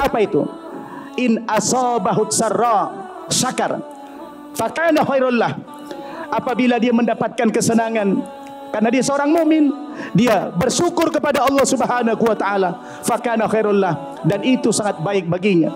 Apa itu? In asabahut sarra syakar fakana khairul lah. Apabila dia mendapatkan kesenangan karena dia seorang mukmin, dia bersyukur kepada Allah Subhanahu wa taala, fakana khairul lah, dan itu sangat baik baginya.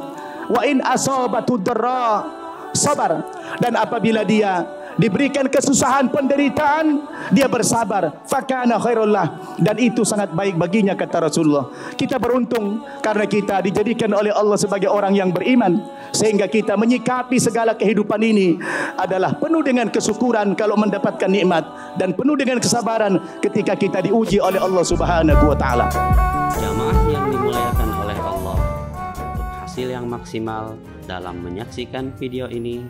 Wa in asabatud darra sabar, dan apabila dia diberikan kesusahan, penderitaan, dia bersabar, fakana khairullah, dan itu sangat baik baginya, kata Rasulullah. Kita beruntung karena kita dijadikan oleh Allah sebagai orang yang beriman, sehingga kita menyikapi segala kehidupan ini adalah penuh dengan kesyukuran kalau mendapatkan nikmat, dan penuh dengan kesabaran ketika kita diuji oleh Allah Subhanahu wa taala. Jamaah yang dimuliakan oleh Allah, untuk hasil yang maksimal dalam menyaksikan video ini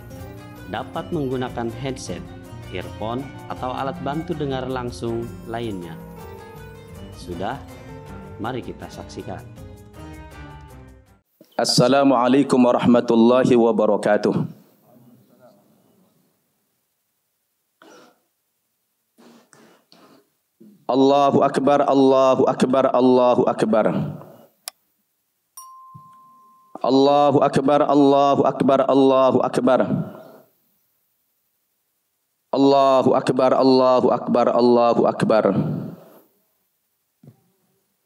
dapat menggunakan headset, earphone, atau alat bantu dengar langsung lainnya. Sudah, mari kita saksikan. Assalamualaikum warahmatullahi wabarakatuh. Allahu akbar, Allahu akbar, Allahu akbar. Allahu akbar, Allahu akbar, Allahu akbar. Allahu akbar, Allahu akbar, Allahu akbar.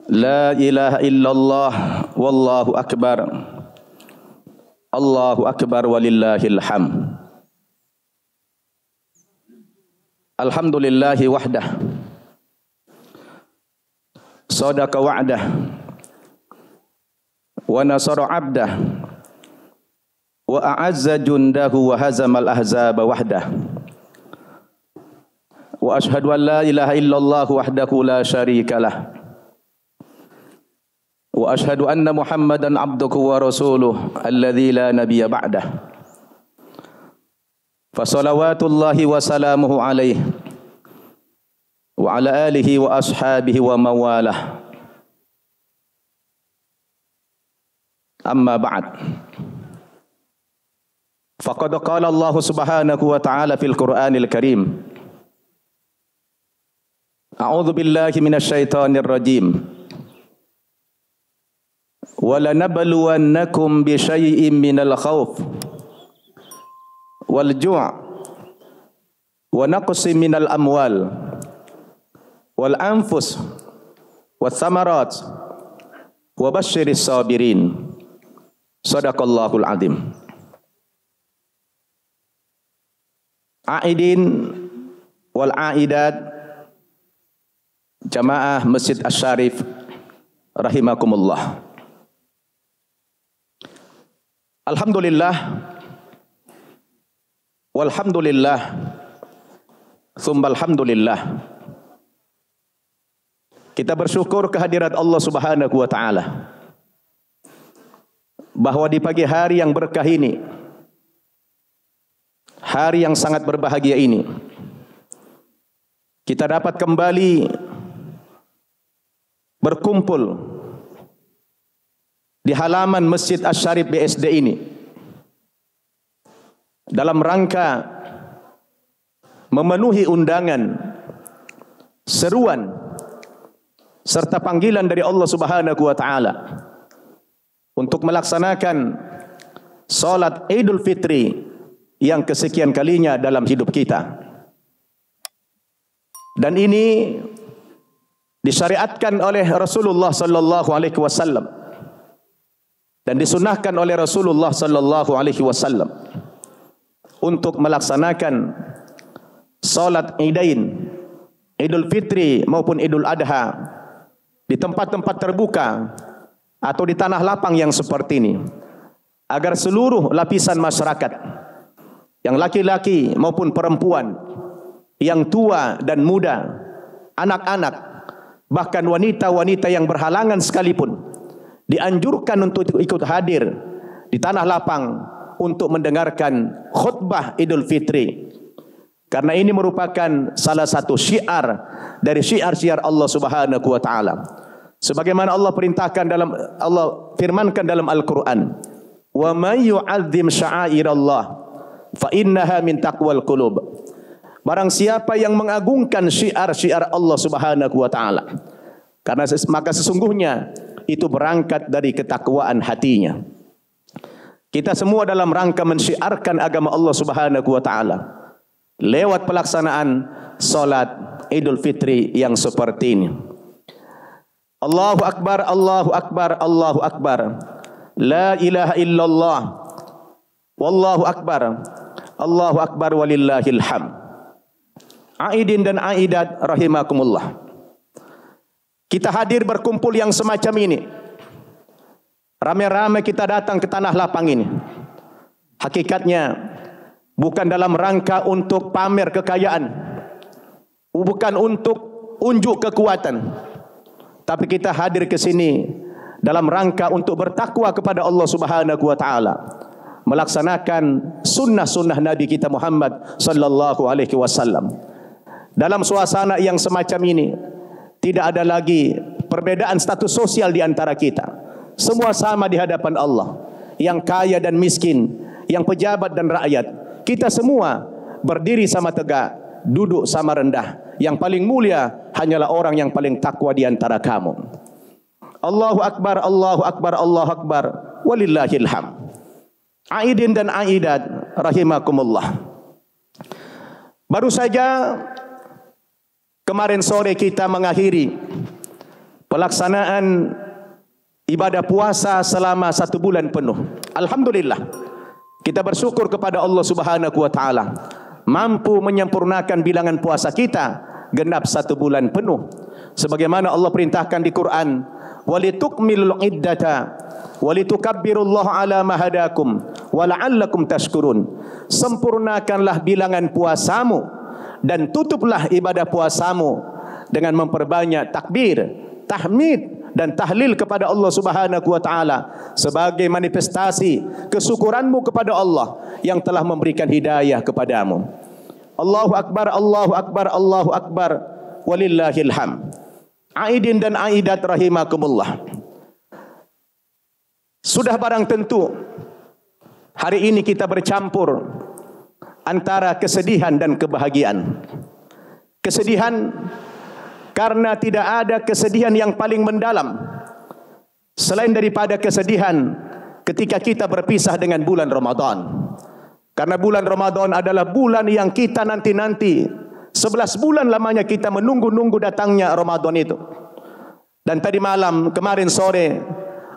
La ilaha illallah, wallahu akbar. Allahu akbar walillahil hamd. Alhamdulillahi wahdah. Sadaqa wa'dah. Wa nasara 'abdah. Wa a'azza jundahu wa hazamal ahzaba wahdah. Wa ashhadu an la ilaha illallah wahdahu la syarika lah. Wa ashhadu anna Muhammadan abduhu wa rasuluh alladzi la nabiyya ba'dah. Fa salawatullahi wa salamuhu alaihi wa ala alihi wa ashabihi wa mawalah. Amma ba'd. Faqad qala Allah subhanahu wa ta'ala fil Qur'anil Karim. A'udzu billahi minasy syaithanir rajim. Wa lanabluwannakum bi syai'in minal khauf wal ju' wa naqsin minal amwal wal anfus wath thamarat wa basyiris sabirin. Shadaqallahul azim. Aidin wal aidat, jamaah Masjid Asy-Syarif rahimakumullah. Alhamdulillah walhamdulillah tsumma alhamdulillah. Kita bersyukur kehadirat Allah Subhanahu wa taala bahwa di pagi hari yang berkah ini, hari yang sangat berbahagia ini, kita dapat kembali berkumpul di halaman Masjid Asy-Syarif BSD ini dalam rangka memenuhi undangan, seruan serta panggilan dari Allah Subhanahu wa taala untuk melaksanakan salat Idul Fitri yang kesekian kalinya dalam hidup kita. Dan ini disyariatkan oleh Rasulullah sallallahu alaihi wasallam dan disunahkan oleh Rasulullah sallallahu alaihi wasallam untuk melaksanakan salat Idain, Idul Fitri maupun Idul Adha di tempat-tempat terbuka atau di tanah lapang yang seperti ini, agar seluruh lapisan masyarakat, yang laki-laki maupun perempuan, yang tua dan muda, anak-anak, bahkan wanita-wanita yang berhalangan sekalipun, dianjurkan untuk ikut hadir di tanah lapang untuk mendengarkan khutbah Idul Fitri. Karena ini merupakan salah satu syiar dari syiar-syiar Allah Subhanahu wa taala. Sebagaimana Allah perintahkan Allah firmankan dalam Al-Qur'an, "Wa may yu'azzim sya'airallah fa innaha min taqwal qulub." Barang siapa yang mengagungkan syiar-syiar Allah Subhanahu wa taala, karena maka sesungguhnya itu berangkat dari ketakwaan hatinya. Kita semua dalam rangka mensyiarkan agama Allah Subhanahu wa taala lewat pelaksanaan salat Idul Fitri yang seperti ini. Allahu akbar, Allahu akbar, Allahu akbar. La ilaha illallah. Wallahu akbar. Allahu akbar walillahil hamd. Aidin dan aidat rahimakumullah. Kita hadir berkumpul yang semacam ini. Ramai-ramai kita datang ke tanah lapang ini. Hakikatnya bukan dalam rangka untuk pamer kekayaan, bukan untuk unjuk kekuatan, tapi kita hadir ke sini dalam rangka untuk bertakwa kepada Allah Subhanahu wa taala, melaksanakan sunnah-sunnah Nabi kita Muhammad sallallahu alaihi wasallam. Dalam suasana yang semacam ini tidak ada lagi perbedaan status sosial di antara kita. Semua sama di hadapan Allah. Yang kaya dan miskin, yang pejabat dan rakyat, kita semua berdiri sama tegak, duduk sama rendah. Yang paling mulia hanyalah orang yang paling takwa di antara kamu. Allahu akbar, Allahu akbar, Allahu akbar, walillahil hamd. Aidin dan aidat rahimakumullah. Baru saja kemarin sore kita mengakhiri pelaksanaan ibadah puasa selama 1 bulan penuh. Alhamdulillah, kita bersyukur kepada Allah Subhanahu wa taala mampu menyempurnakan bilangan puasa kita genap 1 bulan penuh. Sebagaimana Allah perintahkan di Quran, walitukmilul iddata walitukabbirullaha ala ma hadakum wala'allakum tashkurun. Sempurnakanlah bilangan puasamu dan tutuplah ibadah puasamu dengan memperbanyak takbir, tahmid dan tahlil kepada Allah Subhanahu wa taala sebagai manifestasi kesyukuranmu kepada Allah yang telah memberikan hidayah kepadamu. Allahu akbar, Allahu akbar, Allahu akbar, walillahil hamd. Aidin dan aidat rahimakumullah. Sudah barang tentu hari ini kita bercampur antara kesedihan dan kebahagiaan. Kesedihan karena tidak ada kesedihan yang paling mendalam selain daripada kesedihan ketika kita berpisah dengan bulan Ramadan. Karena bulan Ramadan adalah bulan yang kita nanti-nanti. 11 bulan lamanya kita menunggu-nunggu datangnya Ramadan itu. Dan tadi malam, kemarin sore,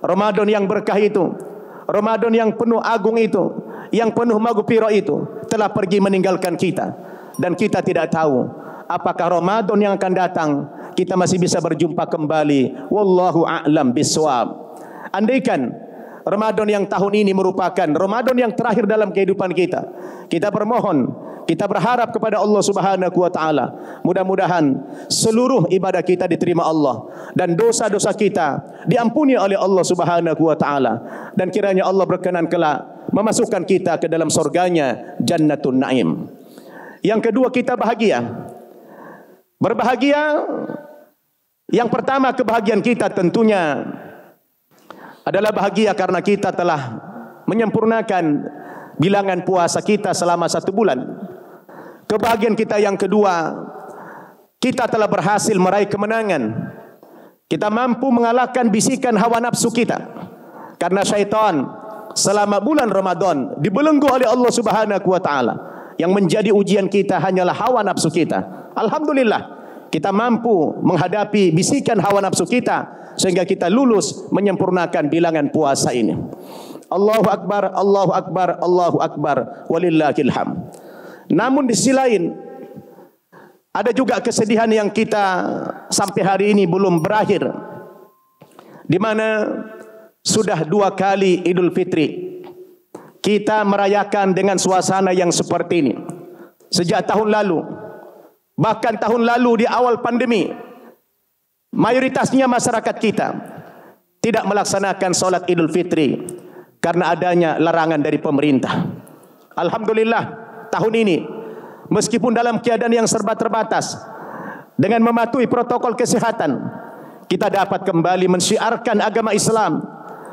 Ramadan yang berkah itu, Ramadan yang penuh agung itu, yang penuh maghfirah itu telah pergi meninggalkan kita. Dan kita tidak tahu apakah Ramadan yang akan datang kita masih bisa berjumpa kembali. Wallahu a'lam bishawab. Andaikan Ramadan yang tahun ini merupakan Ramadan yang terakhir dalam kehidupan kita, kita bermohon, kita berharap kepada Allah Subhanahu wa taala, mudah-mudahan seluruh ibadah kita diterima Allah dan dosa-dosa kita diampuni oleh Allah Subhanahu wa taala, dan kiranya Allah berkenan kelak memasukkan kita ke dalam surganya Jannatun Naim. Yang kedua, kita bahagia. Berbahagia, yang pertama kebahagiaan kita tentunya adalah bahagia karena kita telah menyempurnakan bilangan puasa kita selama 1 bulan. Kebahagiaan kita yang kedua, kita telah berhasil meraih kemenangan. Kita mampu mengalahkan bisikan hawa nafsu kita. Karena syaitan selama bulan Ramadan dibelenggu oleh Allah Subhanahu wa taala. Yang menjadi ujian kita hanyalah hawa nafsu kita. Alhamdulillah, kita mampu menghadapi bisikan hawa nafsu kita sehingga kita lulus menyempurnakan bilangan puasa ini. Allahu akbar, Allahu akbar, Allahu akbar, walillahil hamd. Namun di sisi lain ada juga kesedihan yang kita sampai hari ini belum berakhir, di mana sudah 2 kali Idul Fitri kita merayakan dengan suasana yang seperti ini sejak tahun lalu. Bahkan tahun lalu di awal pandemi, mayoritasnya masyarakat kita tidak melaksanakan salat Idul Fitri karena adanya larangan dari pemerintah. Alhamdulillah, tahun ini meskipun dalam keadaan yang serba terbatas, dengan mematuhi protokol kesehatan, kita dapat kembali mensyiarkan agama Islam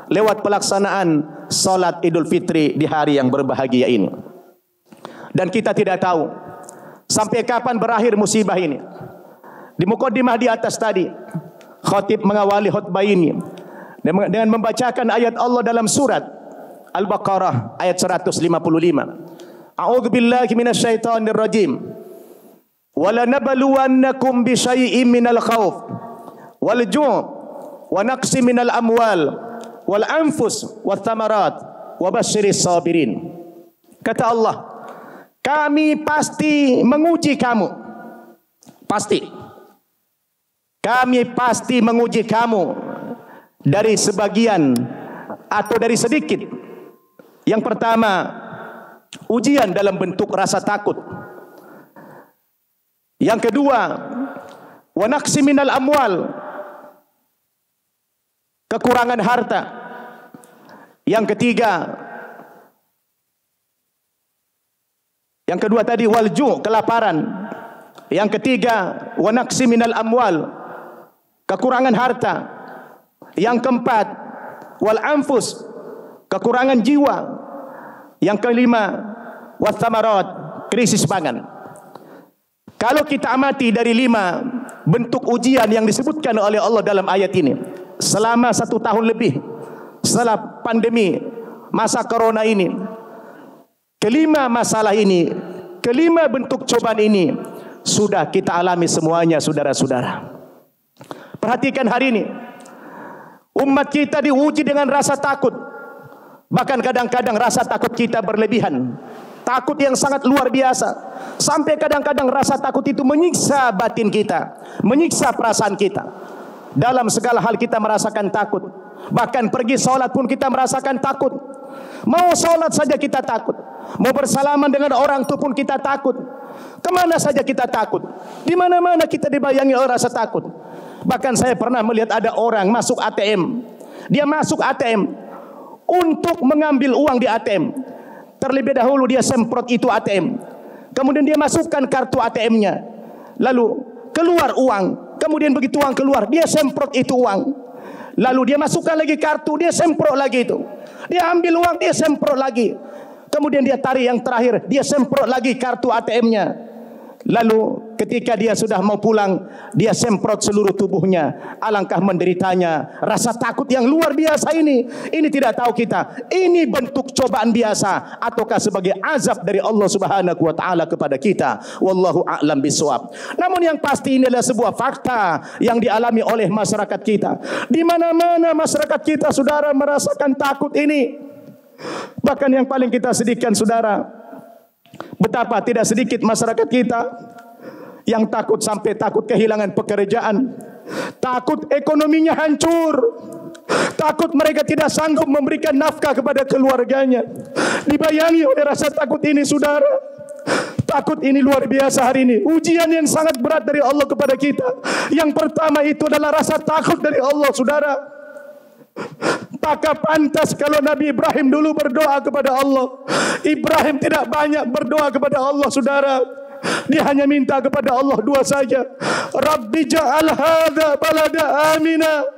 lewat pelaksanaan salat Idul Fitri di hari yang berbahagia ini. Dan kita tidak tahu sampai kapan berakhir musibah ini. Di mukaddimah di atas tadi, khatib mengawali khutbah ini dengan membacakan ayat Allah dalam surat Al-Baqarah ayat 155. A'udzu billahi minasyaitonir rajim. Wala nabluwannakum bi syai'in minal khauf wal ju' wa naqsi minal amwal wal anfus wath thamarat wa basyiris sabirin. Kata Allah, kami pasti menguji kamu. Pasti. Kami pasti menguji kamu dari sebagian atau dari sedikit. Yang pertama, ujian dalam bentuk rasa takut. Yang kedua, wa naqsi minal amwal, kekurangan harta. Yang kedua tadi walju, kelaparan. Yang ketiga, wa naqsi minal amwal, kekurangan harta. Yang keempat, wal anfus, kekurangan jiwa. Yang kelima, wath thamarat, krisis pangan. Kalau kita amati dari 5 bentuk ujian yang disebutkan oleh Allah dalam ayat ini, selama 1 tahun lebih setelah pandemi masa corona ini, kelima masalah ini, kelima bentuk cobaan ini sudah kita alami semuanya, saudara-saudara. Perhatikan hari ini, umat kita diuji dengan rasa takut. Bahkan kadang-kadang rasa takut kita berlebihan. Takut yang sangat luar biasa. Sampai kadang-kadang rasa takut itu menyiksa batin kita, menyiksa perasaan kita. Dalam segala hal kita merasakan takut. Bahkan pergi sholat pun kita merasakan takut. Mau sholat saja kita takut. Mau bersalaman dengan orang itu pun kita takut. Kemana saja kita takut. Di mana-mana kita dibayangi oleh rasa takut. Bahkan saya pernah melihat ada orang masuk ATM. Dia masuk ATM untuk mengambil uang di ATM. Terlebih dahulu dia semprot itu ATM. Kemudian dia masukkan kartu ATM-nya. Lalu keluar uang. Kemudian begitu uang keluar, dia semprot itu uang. Lalu dia masukkan lagi kartu, dia semprot lagi itu. Dia ambil uang, dia semprot lagi. Kemudian dia tarik yang terakhir, dia semprot lagi kartu ATM-nya. Lalu ketika dia sudah mau pulang, dia semprot seluruh tubuhnya. Alangkah menderitanya. Rasa takut yang luar biasa ini tidak tahu kita, ini bentuk cobaan biasa ataukah sebagai azab dari Allah Subhanahu wa taala kepada kita. Wallahu a'lam bishawab. Namun yang pasti ini adalah sebuah fakta yang dialami oleh masyarakat kita. Di mana-mana masyarakat kita, saudara, merasakan takut ini. Bahkan yang paling kita sedihkan, saudara, betapa tidak sedikit masyarakat kita yang takut sampai takut kehilangan pekerjaan, takut ekonominya hancur, takut mereka tidak sanggup memberikan nafkah kepada keluarganya. Dibayangi oleh rasa takut ini, saudara. Takut ini luar biasa hari ini. Ujian yang sangat berat dari Allah kepada kita. Yang pertama itu adalah rasa takut dari Allah, saudara. Maka pantas kalau Nabi Ibrahim dulu berdoa kepada Allah. Ibrahim tidak banyak berdoa kepada Allah, saudara. Dia hanya minta kepada Allah 2 saja. Rabbi ja'al hadza balada amina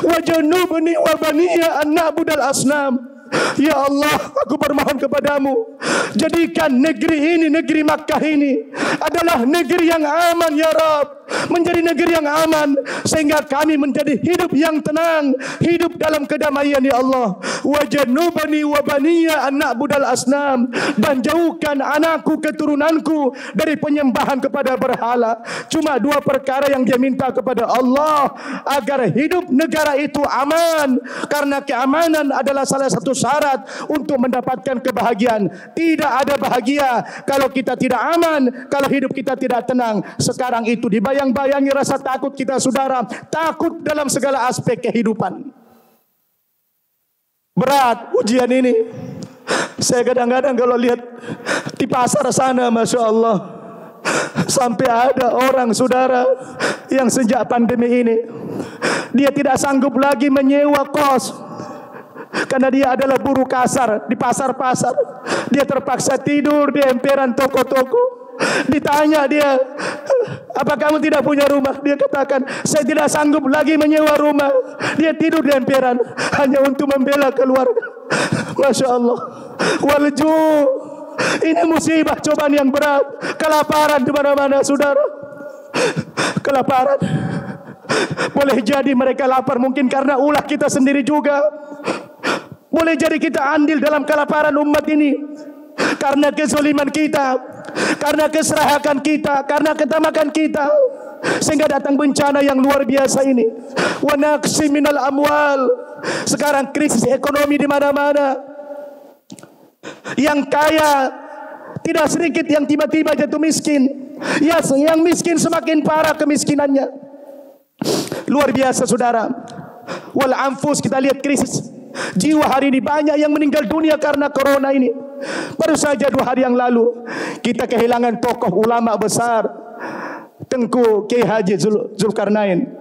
wajnubni wa baniya an na'budal asnam. Ya Allah, aku bermohon kepadamu, jadikan negeri ini, negeri Makkah ini adalah negeri yang aman, ya Rabb. Menjadi negeri yang aman sehingga kami menjadi hidup yang tenang, hidup dalam kedamaian, ya Allah. Wajnubni wa baniya an na'budal asnam, dan jauhkan anakku, keturunanku dari penyembahan kepada berhala. Cuma 2 perkara yang dia minta kepada Allah, agar hidup negara itu aman, karena keamanan adalah salah satu syarat untuk mendapatkan kebahagiaan. Tidak ada bahagia kalau kita tidak aman, kalau hidup kita tidak tenang. Sekarang itu dibayang-bayangi rasa takut kita, saudara. Takut dalam segala aspek kehidupan. Berat ujian ini. Saya kadang-kadang kalau lihat di pasar sana, Masya Allah, sampai ada orang, saudara, yang sejak pandemi ini dia tidak sanggup lagi menyewa kos. Karena dia adalah buruh kasar di pasar-pasar. Dia terpaksa tidur di emperan toko-toko. Ditanya dia, apa kamu tidak punya rumah? Dia katakan, saya tidak sanggup lagi menyewa rumah. Dia tidur di emperan hanya untuk membela keluarga. Masya Allah. Walju, ini musibah, cobaan yang berat. Kelaparan di mana-mana, saudara. Kelaparan. Boleh jadi mereka lapar mungkin karena ulah kita sendiri juga. Boleh jadi kita andil dalam kelaparan umat ini karena kezaliman kita, karena keserahakan kita, karena ketamakan kita, sehingga datang bencana yang luar biasa ini. Wa naqsi minal amwal. Sekarang krisis ekonomi di mana-mana. Yang kaya tidak sedikit yang tiba-tiba jatuh miskin. Ya, yang miskin semakin parah kemiskinannya. Luar biasa saudara. Wal anfus, kita lihat krisis jiwa hari ini, banyak yang meninggal dunia karena corona ini. Baru saja 2 hari yang lalu kita kehilangan tokoh ulama besar, Tengku Kiai Haji Zulkarnain.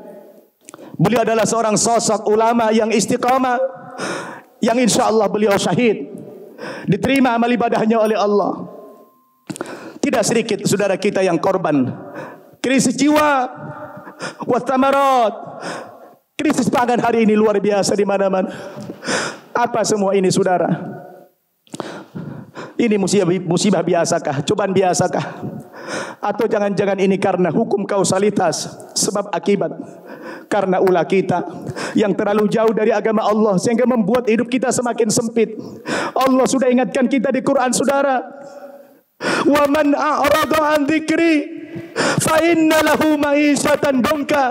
Beliau adalah seorang sosok ulama yang istiqamah, yang insya Allah beliau syahid, diterima amal ibadahnya oleh Allah. Tidak sedikit saudara kita yang korban krisis jiwa, wathamarat, krisis pangan hari ini luar biasa di mana-mana. Apa semua ini saudara? Ini musibah biasakah? Cobaan biasakah? Atau jangan-jangan ini karena hukum kausalitas, sebab akibat, karena ulah kita yang terlalu jauh dari agama Allah sehingga membuat hidup kita semakin sempit. Allah sudah ingatkan kita di Quran saudara, wa man a'rada an dzikri fa inna lahu ma'isyatan donka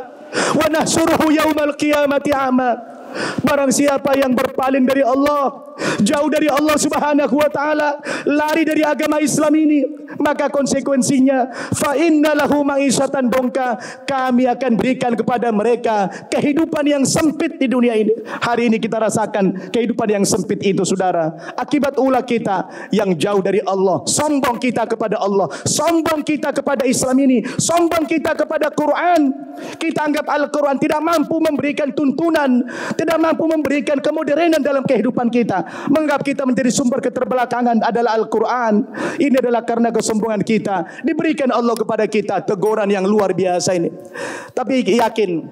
wa nahsyuruhu yaumal qiyamati a'ma. Barang siapa yang berpaling dari Allah, jauh dari Allah Subhanahu wa taala, lari dari agama Islam ini, maka konsekuensinya fa inna lahu ma'isyatan donka, kami akan berikan kepada mereka kehidupan yang sempit di dunia ini. Hari ini kita rasakan kehidupan yang sempit itu saudara, akibat ulah kita yang jauh dari Allah, sombong kita kepada Allah, sombong kita kepada Islam ini, sombong kita kepada Quran. Kita anggap Al-Quran tidak mampu memberikan tuntunan, tidak mampu memberikan kemodernan dalam kehidupan kita. Menganggap kita menjadi sumber keterbelakangan adalah Al-Quran. Ini adalah karena kesombongan kita. Diberikan Allah kepada kita teguran yang luar biasa ini. Tapi yakin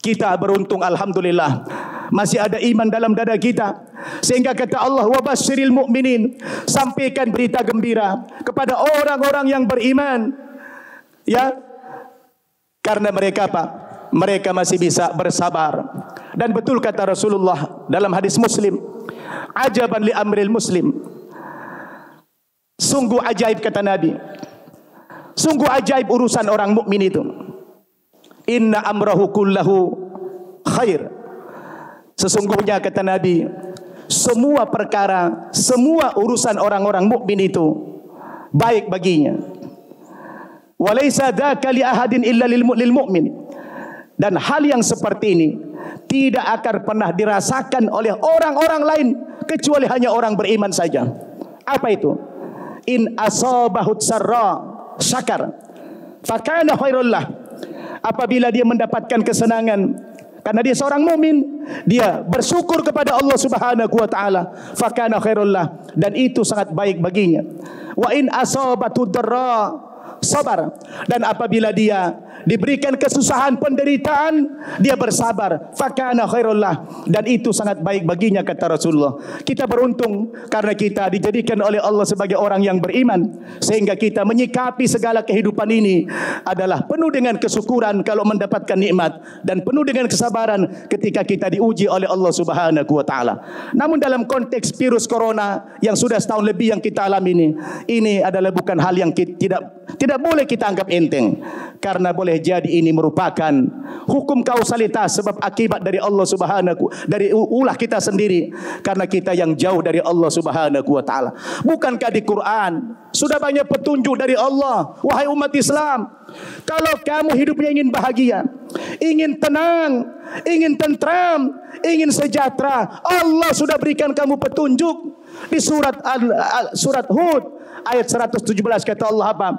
kita beruntung, alhamdulillah, masih ada iman dalam dada kita, sehingga kata Allah, wa basyiril mu'minin, sampaikan berita gembira kepada orang-orang yang beriman, ya, karena mereka apa? Mereka masih bisa bersabar. Dan betul kata Rasulullah dalam hadis Muslim, ajaban li amril muslim, sungguh ajaib kata Nabi, sungguh ajaib urusan orang mukmin itu. Inna amrahu kullahu khair. Sesungguhnya kata Nabi, semua perkara, semua urusan orang-orang mukmin itu baik baginya. Walaysa dzaka li ahadin illa lil mu'min. Dan hal yang seperti ini tidak akan pernah dirasakan oleh orang-orang lain kecuali hanya orang beriman saja. Apa itu? In asabahut sarra syakar fakana khairul lah. Apabila dia mendapatkan kesenangan karena dia seorang mukmin, dia bersyukur kepada Allah Subhanahu wa taala, fakana khairul lah, dan itu sangat baik baginya. Wa in asabatu darra sabar, dan apabila dia diberikan kesusahan, penderitaan, dia bersabar, fakana khairullah, dan itu sangat baik baginya kata Rasulullah. Kita beruntung karena kita dijadikan oleh Allah sebagai orang yang beriman, sehingga kita menyikapi segala kehidupan ini adalah penuh dengan kesyukuran kalau mendapatkan nikmat, dan penuh dengan kesabaran ketika kita diuji oleh Allah Subhanahu wa taala. Namun dalam konteks virus corona yang sudah setahun lebih yang kita alami ini adalah bukan hal yang tidak boleh kita anggap enteng, karena boleh jadi ini merupakan hukum kausalitas, sebab akibat dari Allah Subhanahu, dari ulah kita sendiri, karena kita yang jauh dari Allah Subhanahu wa taala. Bukankah di Quran sudah banyak petunjuk dari Allah, wahai umat Islam, kalau kamu hidupnya ingin bahagia, ingin tenang, ingin tentram, ingin sejahtera, Allah sudah berikan kamu petunjuk di surat Hud ayat 117. Kata Allah apa?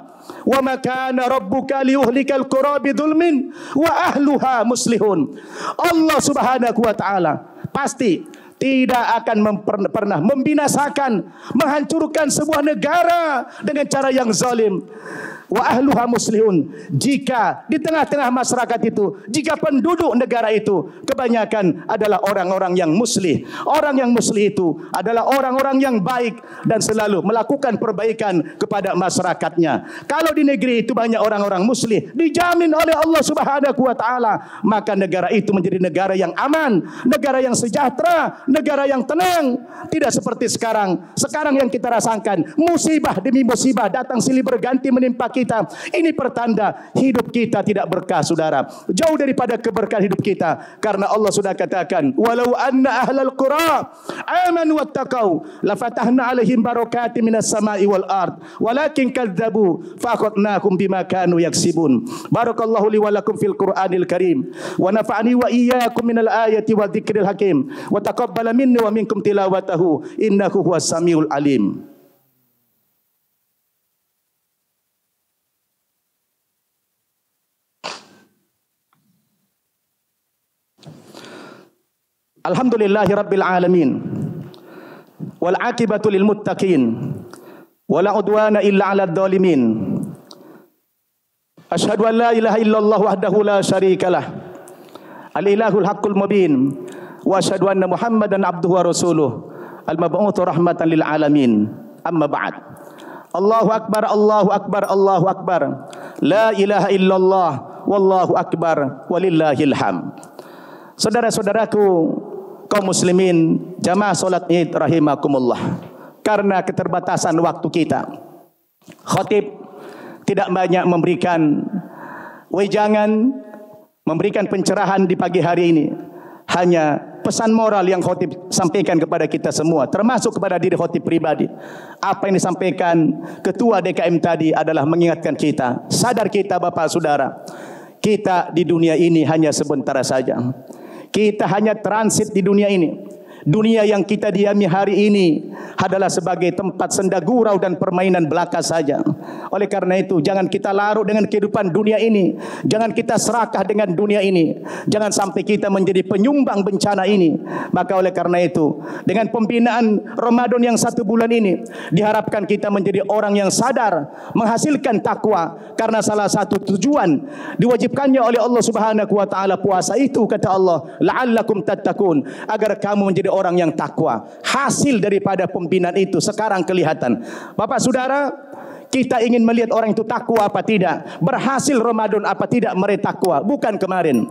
Wa ma kana rabbuka liyuhlikal qura bidzulmin wa ahluha muslihun. Allah Subhanahu wa taala pasti tidak akan pernah membinasakan, menghancurkan sebuah negara dengan cara yang zalim. Wa ahluha muslihun. Jika di tengah-tengah masyarakat itu, jika penduduk negara itu kebanyakan adalah orang-orang yang muslih. Orang yang muslih itu adalah orang-orang yang baik dan selalu melakukan perbaikan kepada masyarakatnya. Kalau di negeri itu banyak orang-orang muslih, dijamin oleh Allah Subhanahu wa taala, maka negara itu menjadi negara yang aman, negara yang sejahtera, negara yang tenang. Tidak seperti sekarang. Sekarang yang kita rasakan, musibah demi musibah datang silih berganti menimpa kita. Ini pertanda hidup kita tidak berkah, saudara. Jauh daripada keberkahan hidup kita. Karena Allah sudah katakan, walau anna ahlal qura amanu wattaqau lafatahna alaihim barakatin minas sama'i wal ard walakin kadzabu faqadnahum bima kanu yaksibun. Barakallahu li wa lakum fil Qur'anil Karim wa nafa'ani wa iyyakum minal ayati wa dzikril hakim wa taqabbala minni wa minkum tilawatahu innahu huwas samiul alim. Alhamdulillahi rabbil alamin wal aqibatu lil muttaqin wala udwana illa 'alal zalimin. Asyhadu an la ilaha illallah wahdahu la syarikalah al ilahul haqqul mubin wa asyhadu anna Muhammadan abduhu wa rasuluh al mab'utsu rahmatan lil alamin. Amma ba'd. Allahu akbar, Allahu akbar, Allahu akbar. La ilaha illallah wallahu akbar walillahil hamd. Saudara-saudaraku kaum muslimin, jamaah salat Id rahimakumullah. Karena keterbatasan waktu kita, khatib tidak banyak memberikan wejangan, memberikan pencerahan di pagi hari ini. Hanya pesan moral yang khatib sampaikan kepada kita semua, termasuk kepada diri khatib pribadi. Apa yang disampaikan ketua DKM tadi adalah mengingatkan kita, sadar kita Bapak Saudara, kita di dunia ini hanya sebentar saja. Kita hanya transit di dunia ini. Dunia yang kita diami hari ini adalah sebagai tempat senda gurau dan permainan belaka saja. Oleh karena itu, jangan kita larut dengan kehidupan dunia ini. Jangan kita serakah dengan dunia ini. Jangan sampai kita menjadi penyumbang bencana ini. Maka oleh karena itu, dengan pembinaan Ramadan yang 1 bulan ini, diharapkan kita menjadi orang yang sadar, menghasilkan takwa. Karena salah satu tujuan diwajibkannya oleh Allah Subhanahu wa taala puasa itu, kata Allah, la'allakum tattaqun, agar kamu menjadi orang yang takwa. Hasil daripada pembinaan itu sekarang kelihatan. Bapak Saudara, kita ingin melihat orang itu takwa apa tidak, berhasil Ramadan apa tidak mereka takwa. Bukan kemarin.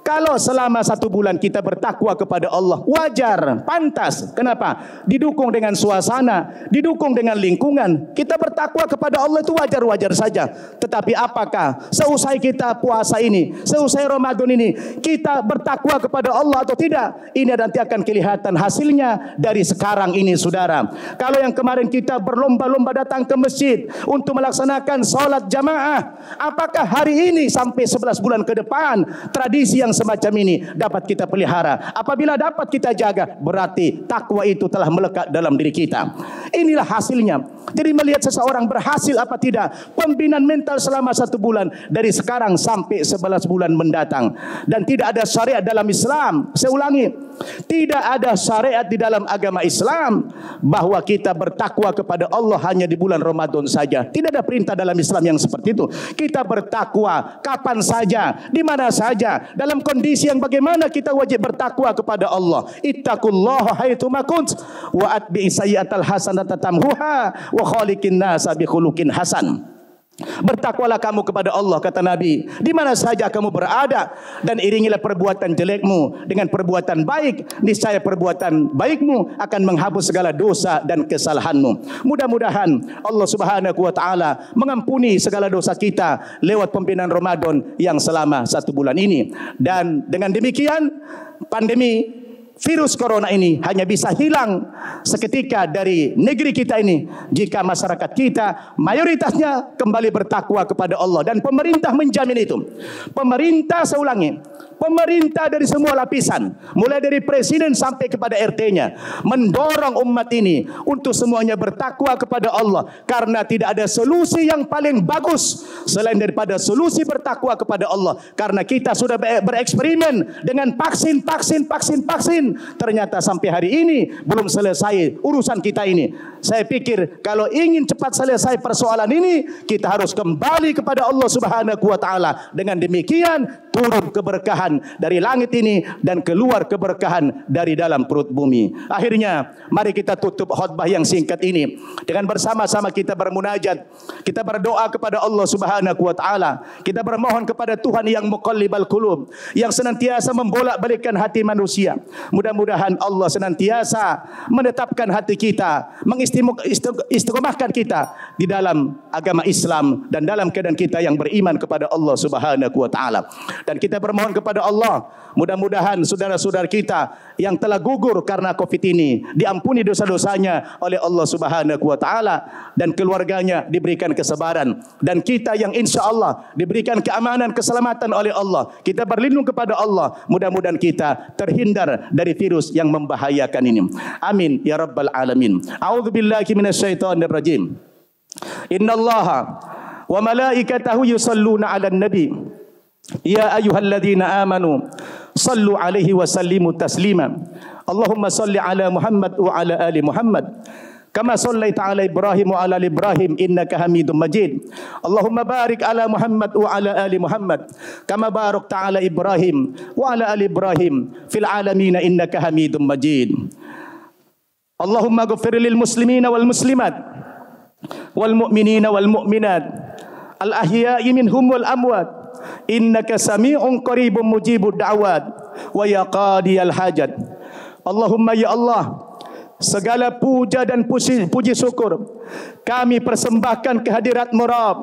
Kalau selama 1 bulan kita bertakwa kepada Allah, wajar, pantas. Kenapa? Didukung dengan suasana, didukung dengan lingkungan. Kita bertakwa kepada Allah itu wajar-wajar saja. Tetapi apakah seusai kita puasa ini, seusai Ramadan ini, kita bertakwa kepada Allah atau tidak? Ini nanti akan kelihatan hasilnya dari sekarang ini, saudara. Kalau yang kemarin kita berlomba-lomba datang ke masjid untuk melaksanakan salat jamaah, apakah hari ini sampai 11 bulan ke depan tradisi yang semacam ini dapat kita pelihara? Apabila dapat kita jaga, berarti takwa itu telah melekat dalam diri kita. Inilah hasilnya. Jadi melihat seseorang berhasil apa tidak, pembinaan mental selama 1 bulan dari sekarang sampai 11 bulan mendatang. Dan tidak ada syariat dalam Islam. Saya ulangi, tidak ada syariat di dalam agama Islam bahwa kita bertakwa kepada Allah hanya di bulan Ramadan saja. Tidak ada perintah dalam Islam yang seperti itu. Kita bertakwa kapan saja, di mana saja, dalam kondisi yang bagaimana kita wajib bertakwa kepada Allah. Ittaqullaha haitsuma kunt wa atbi'is sayyi'atal hasanata tamhuha wa khaliqin nasa bi khuluqin hasan. Bertakwalah kamu kepada Allah, kata Nabi, di mana saja kamu berada, dan iringilah perbuatan jelekmu dengan perbuatan baik, niscaya perbuatan baikmu akan menghapus segala dosa dan kesalahanmu. Mudah-mudahan Allah Subhanahu wa taala mengampuni segala dosa kita lewat pembinaan Ramadan yang selama 1 bulan ini. Dan dengan demikian pandemi virus corona ini hanya bisa hilang seketika dari negeri kita ini jika masyarakat kita mayoritasnya kembali bertakwa kepada Allah. Dan pemerintah menjamin itu. Pemerintah, saya ulangi, pemerintah dari semua lapisan, mulai dari presiden sampai kepada RT-nya, mendorong umat ini untuk semuanya bertakwa kepada Allah. Karena tidak ada solusi yang paling bagus selain daripada solusi bertakwa kepada Allah. Karena kita sudah bereksperimen dengan vaksin. alamin, ternyata sampai hari ini belum selesai urusan kita ini. Saya pikir kalau ingin cepat selesai persoalan ini, kita harus kembali kepada Allah Subhanahu wa taala. Dengan demikian turun keberkahan dari langit ini dan keluar keberkahan dari dalam perut bumi. Akhirnya mari kita tutup khutbah yang singkat ini dengan bersama-sama kita bermunajat, kita berdoa kepada Allah Subhanahu wa taala, kita bermohon kepada Tuhan yang muqallibal qulub, yang senantiasa membolak-balikkan hati manusia. Mudah-mudahan Allah senantiasa menetapkan hati kita, mengistiqomahkan kita di dalam agama Islam dan dalam keadaan kita yang beriman kepada Allah Subhanahu wa taala. Dan kita bermohon kepada Allah, mudah-mudahan saudara-saudara kita yang telah gugur karena Covid ini diampuni dosa-dosanya oleh Allah Subhanahu wa taala dan keluarganya diberikan kesabaran, dan kita yang insya-Allah diberikan keamanan, keselamatan oleh Allah. Kita berlindung kepada Allah, mudah-mudahan kita terhindar dari virus yang membahayakan ini. Amin ya rabbal alamin. A'udzubillahi minasyaitonir rajim. Innallaha wa malaikatahu yusalluna 'alan nabi. Ya ayyuhalladzina amanu sallu 'alaihi wa sallimu taslima. Allahumma salli 'ala Muhammad wa 'ala ali Muhammad kama sallaita 'ala Ibrahim wa 'ala ali Ibrahim innaka Hamidum Majid. Allahumma barik 'ala Muhammad wa 'ala ali Muhammad kama barakta 'ala Ibrahim wa 'ala ali Ibrahim fil 'alamin innaka Hamidum Majid. Allahumma ighfir lil muslimina wal muslimat wal mu'minina wal mu'minat al ahya'i minhum wal amwat innaka sami'un qaribun mujibud da'wat wa ya qadiyal hajat. Allahumma ya Allah, segala puja dan puji syukur kami persembahkan kehadirat-Mu Rabb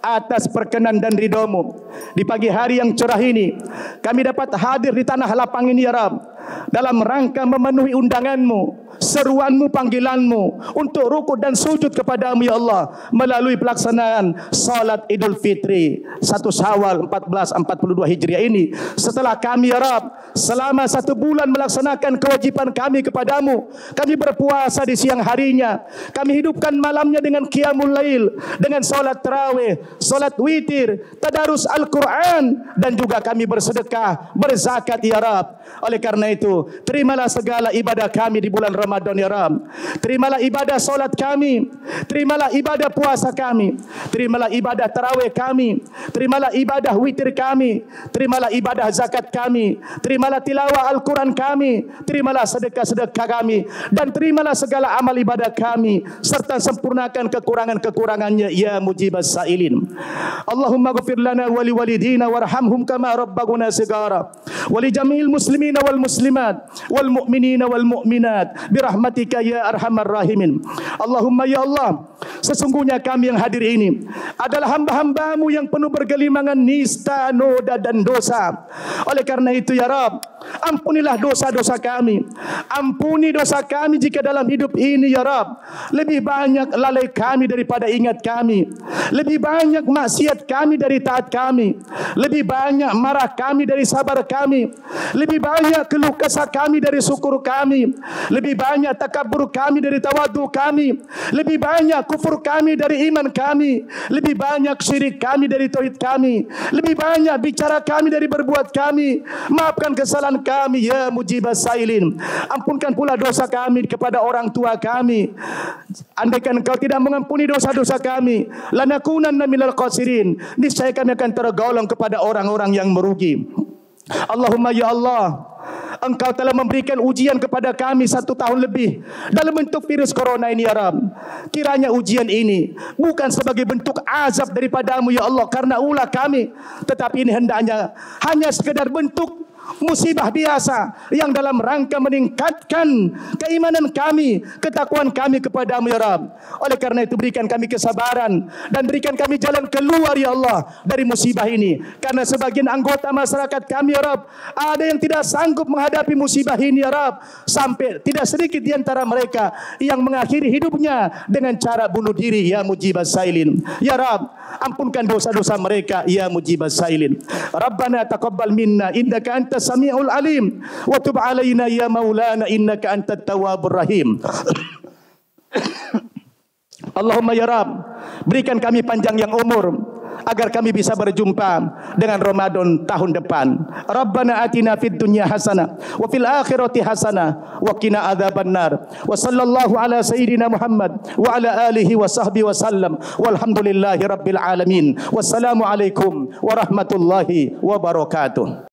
atas perkenan dan ridha-Mu. Di pagi hari yang cerah ini kami dapat hadir di tanah lapang ini ya Rabb, dalam rangka memenuhi undangan-Mu, seruan-Mu, panggilan-Mu untuk rukuk dan sujud kepada-Mu ya Allah, melalui pelaksanaan salat Idul Fitri 1 Syawal 1442 Hijriah ini. Setelah kami ya Rabb selama 1 bulan melaksanakan kewajiban kami kepada-Mu, kami berpuasa di siang harinya, kami hidupkan malamnya dengan qiyamul lail, dengan salat tarawih, salat witir, tadarus Al-Quran, dan juga kami bersedekah, berzakat ya Rabb. Oleh karena itu, terimalah segala ibadah kami di bulan Ramadan ya Rabb. Terimalah ibadah solat kami, terimalah ibadah puasa kami, terimalah ibadah tarawih kami, terimalah ibadah witir kami, terimalah ibadah zakat kami, terimalah tilawah Al-Quran kami, terimalah sedekah-sedekah kami, dan terimalah segala amal ibadah kami, serta sempurnakan kekurangan-kekurangannya ya mujibas sailin. Allahumma ghfir lana wa liwalidina warhamhum kama rabbaguna sigara wa li jami'il muslimina wal muslimat wal mu'minina wal mu'minat birahmatika ya arhamar rahimin. Allahumma ya Allah, sesungguhnya kami yang hadir ini adalah hamba-hamba-Mu yang penuh bergelimangan nista, noda dan dosa. Oleh karena itu ya Rabb, ampunilah dosa-dosa kami. Ampuni dosa kami jika dalam hidup ini ya Rabb lebih banyak lalai kami daripada ingat kami, lebih banyak maksiat kami dari taat kami, lebih banyak marah kami dari sabar kami, lebih banyak keluh kesah kami dari syukur kami, lebih banyak takabur kami dari tawadu kami, lebih banyak kufur kami dari iman kami, lebih banyak syirik kami dari tauhid kami, lebih banyak bicara kami dari berbuat kami. Maafkan kesalahan kami ya mujibas sailin. Ampunkan pula dosa kami kepada orang tua kami. Andaikan Engkau tidak mengampuni dosa-dosa kami, lanakunanna minal khasirin, niscaya kami akan tergolong kepada orang-orang yang merugi. Allahumma ya Allah, Engkau telah memberikan ujian kepada kami 1 tahun lebih dalam bentuk virus corona ini ya Rabb. Kiranya ujian ini bukan sebagai bentuk azab daripada-Mu ya Allah karena ulah kami, tetapi ini hendaknya hanya sekedar bentuk musibah biasa yang dalam rangka meningkatkan keimanan kami, ketakwaan kami kepada-Mu ya Rabb. Oleh karena itu berikan kami kesabaran dan berikan kami jalan keluar ya Allah dari musibah ini, karena sebagian anggota masyarakat kami ya Rabb ada yang tidak sanggup menghadapi musibah ini ya Rabb, sampai tidak sedikit di antara mereka yang mengakhiri hidupnya dengan cara bunuh diri ya mujibas sailin. Ya Rabb, ampunkan dosa-dosa mereka ya mujibas sailin. Rabbana taqabbal minna innaka antas samiul alim wa tub alaina ya maulana innaka antat tawwabur rahim. Allahumma ya Rabb, berikan kami panjang yang umur, agar kami bisa berjumpa dengan Ramadan tahun depan. Rabbana atina fid dunya hasanah wa fil akhirati hasanah wa qina adzabannar. Wa sallallahu ala sayyidina Muhammad wa ala alihi wa sahbihi wa sallam. Walhamdulillahi rabbil alamin. Wassalamu alaikum warahmatullahi wabarakatuh.